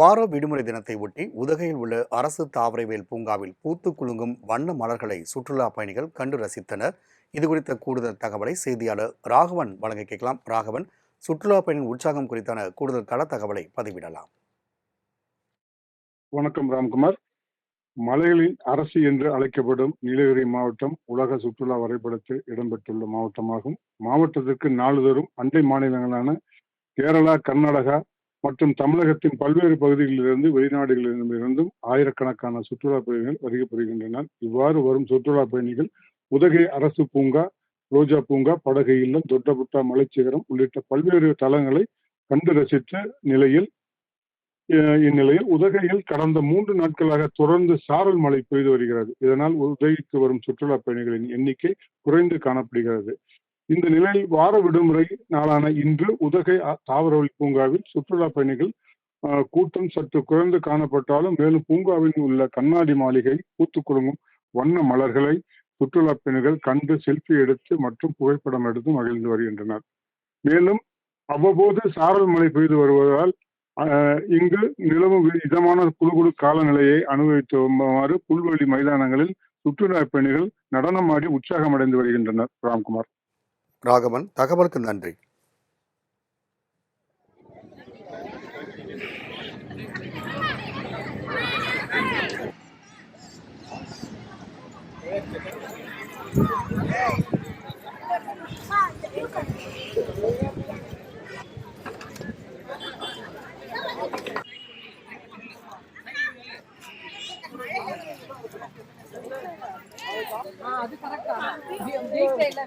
வார விடுமுறை தினத்தை ஒட்டி உதகையில் உள்ள அரசு தாவரவியல் பூங்காவில் பூத்து குலுங்கும் வண்ண மலர்களை சுற்றுலா பயணிகள் கண்டு ரசித்தனர். இதுகுறித்த கூடுதல் தகவலை செய்தியாளர் ராகவன் வழங்க கேட்கலாம். ராகவன், சுற்றுலா பயணிகள் உற்சாகம் குறித்தான கூடுதல் கள தகவலை பதிவிடலாம். வணக்கம் ராம்குமார். மலைகளின் அரசு என்று அழைக்கப்படும் நீலகிரி மாவட்டம் உலக சுற்றுலா வரைபடத்தில் இடம்பெற்றுள்ள மாவட்டமாகும். மாவட்டத்திற்கு நாள்தோறும் அண்டை மாநிலங்களான கேரளா, கர்நாடகா மற்றும் தமிழகத்தின் பல்வேறு பகுதிகளிலிருந்து வெளிநாடுகளிலிருந்தும் ஆயிரக்கணக்கான சுற்றுலா பயணிகள் வருகை புரிகின்றனர். இவ்வாறு வரும் சுற்றுலா பயணிகள் உதகை அரசு பூங்கா, ரோஜா பூங்கா, படகு இல்லம், தொட்டபுட்டா மலைச்சிகரம் உள்ளிட்ட பல்வேறு தலங்களை கண்டு ரசித்த இந்நிலையில் உதகையில் கடந்த 3 நாட்களாக தொடர்ந்து சாரல் மழை பெய்து வருகிறது. இதனால் உதகைக்கு வரும் சுற்றுலா பயணிகளின் எண்ணிக்கை குறைந்து காணப்படுகிறது. இந்த நிலையில் வார விடுமுறை நாளான இன்று உதகை தாவரவியல் பூங்காவில் சுற்றுலா பயணிகள் கூட்டம் சற்று குறைந்து காணப்பட்டாலும், மேலும் பூங்காவில் உள்ள கண்ணாடி மாளிகை, பூத்து குலுங்கும் வண்ண மலர்களை சுற்றுலா பயணிகள் கண்டு செல்ஃபி எடுத்து மற்றும் புகைப்படம் எடுத்து மகிழ்ந்து வருகின்றனர். மேலும் அவ்வப்போது சாரல் மழை பெய்து வருவதால் இங்கு நிலவும் இதமான குழு காலநிலையை அனுபவித்துமாறு புல்வெளி மைதானங்களில் சுற்றுலா பயணிகள் நடனமாடி உற்சாகமடைந்து வருகின்றனர். ராம்குமார். ராகவன், தகவலுக்கு நன்றி. அது கரெக்டா வீக் டேல